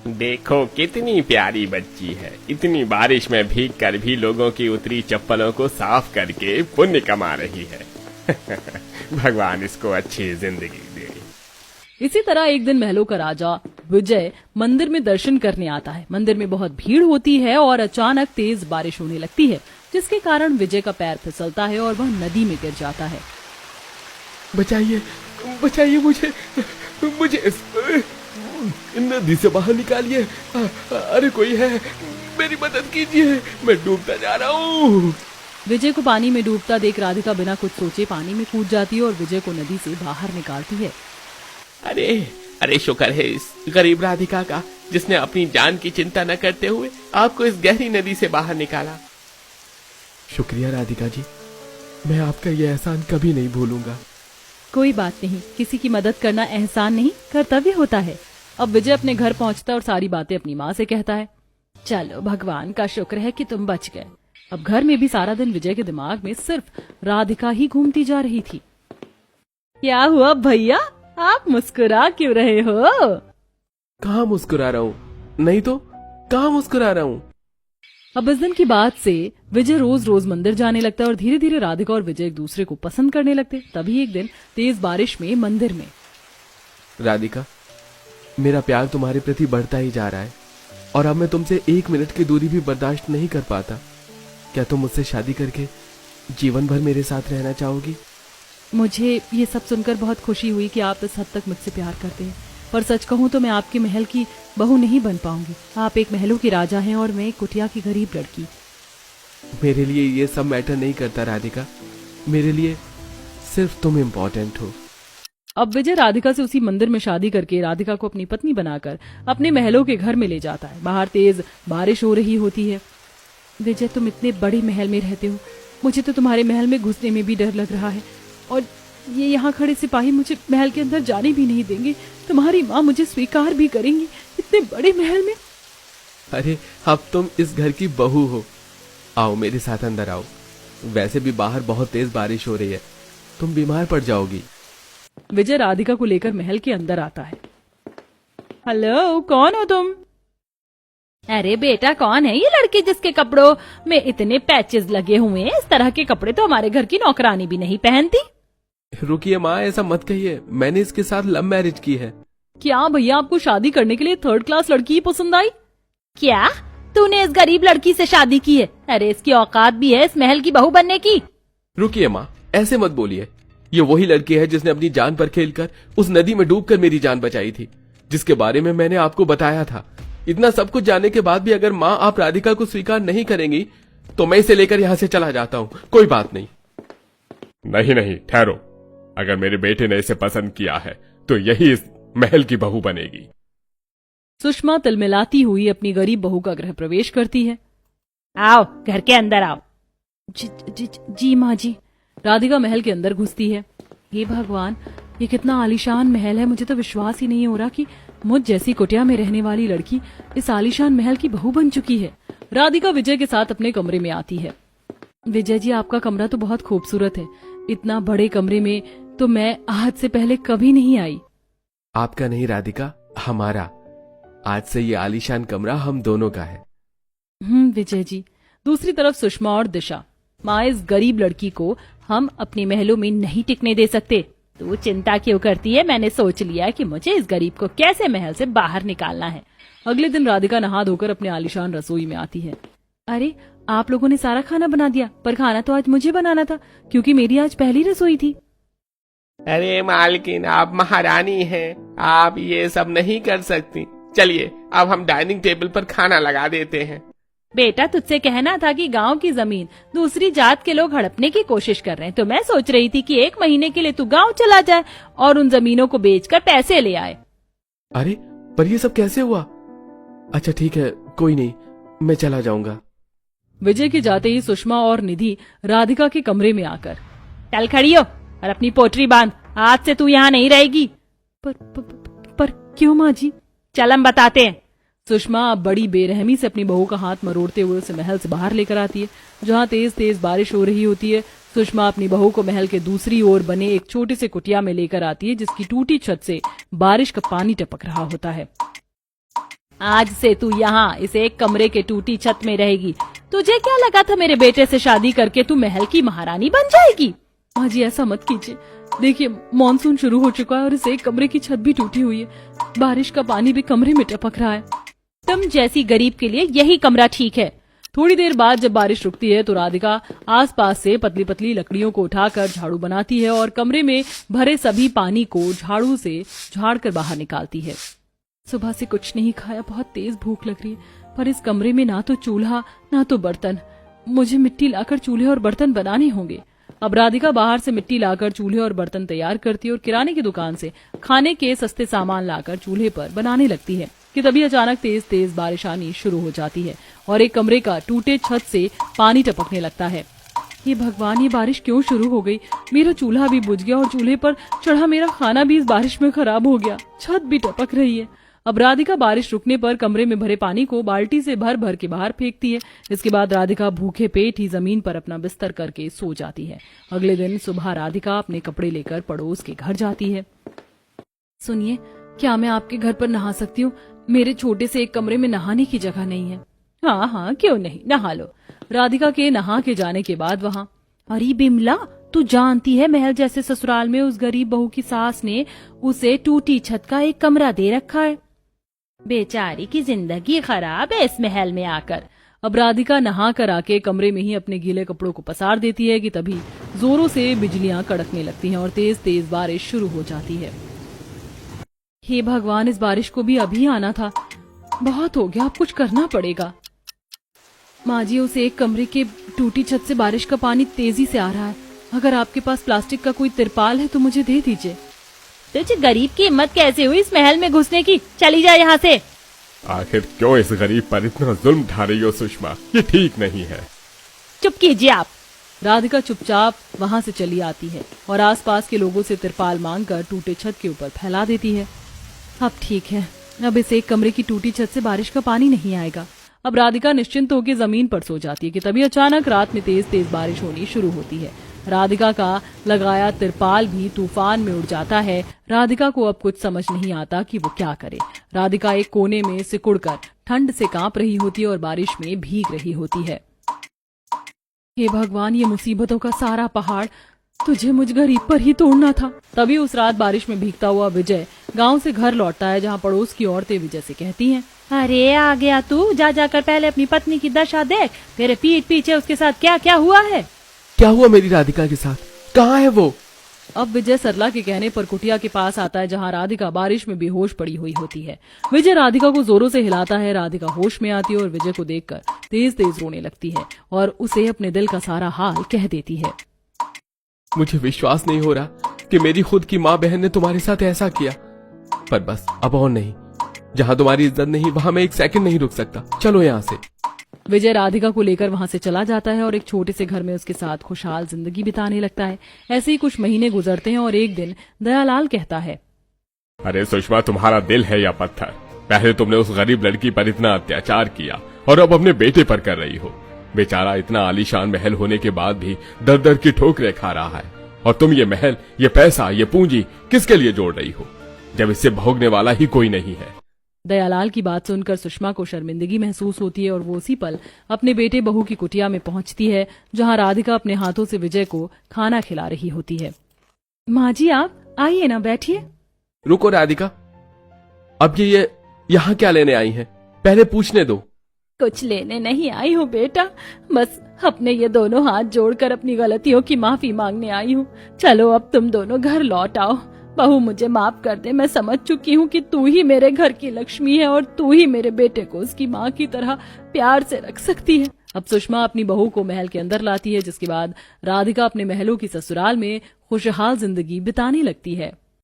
देखो कितनी प्यारी बच्ची है, इतनी बारिश में भीग कर भी लोगों की उतरी चप्पलों को साफ करके पुण्य कमा रही है। भगवान इसको अच्छी जिंदगी दे। इसी तरह एक दिन महलों का राजा विजय मंदिर में दर्शन करने आता है। मंदिर में बहुत भीड़ होती है और अचानक तेज बारिश होने लगती है, जिसके कारण विजय का पैर फिसलता है और वह नदी में गिर जाता है। बचाइए, बचाइए मुझे, मुझे इस नदी से बाहर निकालिए। अरे कोई है, मेरी मदद कीजिए, मैं डूबता जा रहा हूँ। विजय को पानी में डूबता देख राधिका बिना कुछ सोचे पानी में कूद जाती है और विजय को नदी से बाहर निकालती है। अरे अरे शुक्र है इस गरीब राधिका का, जिसने अपनी जान की चिंता न करते हुए आपको इस गहरी नदी से बाहर निकाला। शुक्रिया राधिका जी, मैं आपका ये एहसान कभी नहीं भूलूंगा। कोई बात नहीं, किसी की मदद करना एहसान नहीं कर्तव्य होता है। अब विजय अपने घर पहुंचता है और सारी बातें अपनी माँ से कहता है। चलो भगवान का शुक्र है कि तुम बच गए। अब घर में भी सारा दिन विजय के दिमाग में सिर्फ राधिका ही घूमती जा रही थी। क्या हुआ भैया, आप मुस्कुरा क्यों रहे हो? कहाँ मुस्कुरा रहा हूँ? नहीं तो कहाँ मुस्कुरा रहा हूँ? अब इस दिन की बात से विजय रोज रोज मंदिर जाने लगता है और धीरे धीरे राधिका और विजय एक दूसरे को पसंद करने लगते। तभी एक दिन तेज बारिश में मंदिर में। राधिका, मेरा प्यार तुम्हारे प्रति बढ़ता ही जा रहा है और अब मैं तुमसे 1 मिनट की दूरी भी बर्दाश्त नहीं कर पाता। क्या तुम मुझसे शादी करके जीवन भर मेरे साथ रहना चाहोगी? मुझे ये सब सुनकर बहुत खुशी हुई कि आप इस हद तक मुझसे प्यार करते हैं, पर सच कहूँ तो मैं आपके महल की बहू नहीं बन पाऊंगी। आप एक महलों की राजा हैं और मैं एक कुटिया की गरीब लड़की। मेरे लिए ये सब मैटर नहीं करता राधिका, मेरे लिए सिर्फ तुम इम्पोर्टेंट हो। अब विजय राधिका से उसी मंदिर में शादी करके राधिका को अपनी पत्नी बनाकर अपने महलों के घर में ले जाता है। बाहर तेज बारिश हो रही होती है। विजय, तुम इतने बड़े महल में रहते हो, मुझे तो तुम्हारे महल में घुसने में भी डर लग रहा है और ये यहाँ खड़े सिपाही मुझे महल के अंदर जाने भी नहीं देंगे। तुम्हारी माँ मुझे स्वीकार भी करेंगी इतने बड़े महल में। अरे अब तुम इस घर की बहू हो, आओ मेरे साथ अंदर आओ। वैसे भी बाहर बहुत तेज बारिश हो रही है, तुम बीमार पड़ जाओगी। विजय राधिका को लेकर महल के अंदर आता है। हेलो, कौन हो तुम? अरे बेटा, कौन है ये लड़की जिसके कपड़ों में इतने पैचेस लगे हुए हैं? इस तरह के कपड़े तो हमारे घर की नौकरानी भी नहीं पहनती। रुकिए माँ, ऐसा मत कहिए, मैंने इसके साथ लव मैरिज की है। क्या भैया, आपको शादी करने के लिए 3rd क्लास लड़की ही पसंद आई? क्या तूने इस गरीब लड़की से शादी की है? अरे इसकी औकात भी है इस महल की बहू बनने की। रुकिए माँ, ऐसे मत बोलिए। ये वही लड़की है जिसने अपनी जान पर खेलकर उस नदी में डूबकर मेरी जान बचाई थी, जिसके बारे में मैंने आपको बताया था। इतना सब कुछ जानने के बाद भी अगर माँ आप राधिका को स्वीकार नहीं करेंगी तो मैं इसे लेकर यहाँ से चला जाता हूँ। कोई बात नहीं। नहीं नहीं, ठहरो। अगर मेरे बेटे ने इसे पसंद किया है तो यही इस महल की बहू बनेगी। सुषमा तिलमिलाती हुई अपनी गरीब बहू का गृह प्रवेश करती है। आओ, घर के अंदर आओ। जी माँ जी। राधिका महल के अंदर घुसती है। हे भगवान, ये कितना आलीशान महल है। मुझे तो विश्वास ही नहीं हो रहा कि मुझ जैसी कुटिया में रहने वाली लड़की इस आलीशान महल की बहू बन चुकी है। राधिका विजय के साथ अपने कमरे में आती है। विजय जी, आपका कमरा तो बहुत खूबसूरत है। इतना बड़े कमरे में तो मैं आज से पहले कभी नहीं आई। आपका नहीं राधिका, हमारा। आज से ये आलीशान कमरा हम दोनों का है। विजय जी। दूसरी तरफ सुषमा और दिशा। माँ, इस गरीब लड़की को हम अपने महलों में नहीं टिकने दे सकते। तू चिंता क्यों करती है? मैंने सोच लिया कि मुझे इस गरीब को कैसे महल से बाहर निकालना है। अगले दिन राधिका नहा धोकर अपने आलीशान रसोई में आती है। अरे, आप लोगों ने सारा खाना बना दिया, पर खाना तो आज मुझे बनाना था क्योंकि मेरी आज पहली रसोई थी। अरे मालकिन, आप महारानी हैं, आप ये सब नहीं कर सकती। चलिए अब हम डाइनिंग टेबल पर खाना लगा देते हैं। बेटा, तुझसे कहना था कि गांव की जमीन दूसरी जात के लोग हड़पने की कोशिश कर रहे हैं, तो मैं सोच रही थी कि 1 महीने के लिए तू गांव चला जाए और उन जमीनों को बेचकर पैसे ले आए। अरे, पर ये सब कैसे हुआ? अच्छा ठीक है, कोई नहीं, मैं चला जाऊंगा। विजय के जाते ही सुषमा और निधि राधिका के कमरे में आकर, चल खड़ी हो और अपनी पोटरी बांध, आज से तू यहाँ नहीं रहेगी। पर क्यों माँ जी? चल हम बताते हैं। सुषमा बड़ी बेरहमी से अपनी बहू का हाथ मरोड़ते हुए उसे महल से बाहर लेकर आती है, जहाँ तेज तेज बारिश हो रही होती है। सुषमा अपनी बहू को महल के दूसरी ओर बने एक छोटे से कुटिया में लेकर आती है, जिसकी टूटी छत से बारिश का पानी टपक रहा होता है। आज से तू यहाँ इस एक कमरे के टूटी छत में रहेगी। तुझे क्या लगा था मेरे बेटे से शादी करके तू महल की महारानी बन जाएगी? माँ जी ऐसा मत कीजिए। देखिए मानसून शुरू हो चुका है और इस एक कमरे की छत भी टूटी हुई है। बारिश का पानी भी कमरे में टपक रहा है। तुम जैसी गरीब के लिए यही कमरा ठीक है। थोड़ी देर बाद जब बारिश रुकती है तो राधिका आसपास से पतली पतली लकड़ियों को उठाकर झाड़ू बनाती है और कमरे में भरे सभी पानी को झाड़ू से झाड़कर बाहर निकालती है। सुबह से कुछ नहीं खाया, बहुत तेज भूख लग रही है, पर इस कमरे में ना तो चूल्हा ना तो बर्तन। मुझे मिट्टी लाकर चूल्हे और बर्तन बनाने होंगे। अब राधिका बाहर से मिट्टी लाकर चूल्हे और बर्तन तैयार करती है और किराने की दुकान से खाने के सस्ते सामान लाकर चूल्हे पर बनाने लगती है कि तभी अचानक तेज तेज बारिश आनी शुरू हो जाती है और एक कमरे का टूटे छत से पानी टपकने लगता है। ये भगवान, ये बारिश क्यों शुरू हो गई? मेरा चूल्हा भी बुझ गया और चूल्हे पर चढ़ा मेरा खाना भी इस बारिश में खराब हो गया। छत भी टपक रही है। अब राधिका बारिश रुकने पर कमरे में भरे पानी को बाल्टी से भर भर के बाहर फेंकती है। इसके बाद राधिका भूखे पेट ही जमीन पर अपना बिस्तर करके सो जाती है। अगले दिन सुबह राधिका अपने कपड़े लेकर पड़ोस के घर जाती है। सुनिए, क्या मैं आपके घर पर नहा सकती हूँ? मेरे छोटे से एक कमरे में नहाने की जगह नहीं है। हाँ हाँ, क्यों नहीं, नहा लो। राधिका के नहा के जाने के बाद वहाँ, अरे बिमला, तू जानती है महल जैसे ससुराल में उस गरीब बहू की सास ने उसे टूटी छत का एक कमरा दे रखा है। बेचारी की जिंदगी खराब है इस महल में आकर। अब राधिका नहा कर आके कमरे में ही अपने गीले कपड़ों को पसार देती है कि तभी जोरों से बिजलियां कड़कने लगती हैं और तेज तेज बारिश शुरू हो जाती है। हे भगवान, इस बारिश को भी अभी आना था। बहुत हो गया, अब कुछ करना पड़ेगा। माँ जी, उस एक कमरे के टूटी छत से बारिश का पानी तेजी से आ रहा है। अगर आपके पास प्लास्टिक का कोई तिरपाल है तो मुझे दे दीजिए। तुझे गरीब की हिम्मत कैसे हुई इस महल में घुसने की? चली जा यहाँ से। आखिर क्यों इस गरीब पर इतना जुल्म ढा रही हो सुषमा? ये ठीक नहीं है। चुप कीजिए आप। राधिका चुपचाप वहाँ से चली आती है और आसपास के लोगों से तिरपाल मांगकर टूटे छत के ऊपर फैला देती है। अब ठीक है, अब इस एक कमरे की टूटी छत से बारिश का पानी नहीं आएगा। अब राधिका निश्चिंत होकर जमीन पर सो जाती है कि तभी अचानक रात में तेज तेज बारिश होनी शुरू होती है। राधिका का लगाया तिरपाल भी तूफान में उड़ जाता है। राधिका को अब कुछ समझ नहीं आता कि वो क्या करे। राधिका एक कोने में सिकुड़कर ठंड से कांप रही होती है और बारिश में भीग रही होती है। हे भगवान, ये मुसीबतों का सारा पहाड़ तुझे मुझ गरीब पर ही तोड़ना था। तभी उस रात बारिश में भीगता हुआ विजय गांव से घर लौटता है, जहां पड़ोस की औरतें विजय से कहती हैं, अरे आ गया तू, जा जाकर पहले अपनी पत्नी की दशा देख। तेरे पीठ पीछे उसके साथ क्या क्या हुआ है। क्या हुआ मेरी राधिका के साथ? कहाँ है वो? अब विजय सरला के कहने पर कुटिया के पास आता है, जहां राधिका बारिश में बेहोश पड़ी हुई होती है। विजय राधिका को जोरों से हिलाता है। राधिका होश में आती है और विजय को देखकर तेज तेज रोने लगती है और उसे अपने दिल का सारा हाल कह देती है। मुझे विश्वास नहीं हो रहा कि मेरी खुद की माँ बहन ने तुम्हारे साथ ऐसा किया, पर बस अब और नहीं। जहाँ तुम्हारी इज्जत नहीं वहाँ मैं एक सेकंड नहीं रुक सकता। चलो यहाँ से। विजय राधिका को लेकर वहाँ से चला जाता है और एक छोटे से घर में उसके साथ खुशहाल जिंदगी बिताने लगता है। ऐसे ही कुछ महीने गुजरते हैं और एक दिन दयालाल कहता है, अरे सुषमा, तुम्हारा दिल है या पत्थर? पहले तुमने उस गरीब लड़की पर इतना अत्याचार किया और अब अपने बेटे पर कर रही हो। बेचारा इतना आलीशान महल होने के बाद भी दर दर की ठोकरें खा रहा है, और तुम ये महल, ये पैसा, ये पूंजी किसके लिए जोड़ रही हो, जब इससे भोगने वाला ही कोई नहीं है। दयालाल की बात सुनकर सुषमा को शर्मिंदगी महसूस होती है और वो उसी पल अपने बेटे बहू की कुटिया में पहुंचती है, जहां राधिका अपने हाथों से विजय को खाना खिला रही होती है। माँ जी, आप आइए ना, बैठिए। रुको राधिका, अब ये यहाँ क्या लेने आई है? पहले पूछने दो। कुछ लेने नहीं आई हूँ बेटा, बस अपने ये दोनों हाथ जोड़कर अपनी गलतियों की माफी मांगने आई हूँ। चलो अब तुम दोनों घर लौट आओ। बहू, मुझे माफ कर दे। मैं समझ चुकी हूँ कि तू ही मेरे घर की लक्ष्मी है और तू ही मेरे बेटे को उसकी माँ की तरह प्यार से रख सकती है। अब सुषमा अपनी बहू को महल के अंदर लाती है, जिसके बाद राधिका अपने महलों की ससुराल में खुशहाल जिंदगी बिताने लगती है।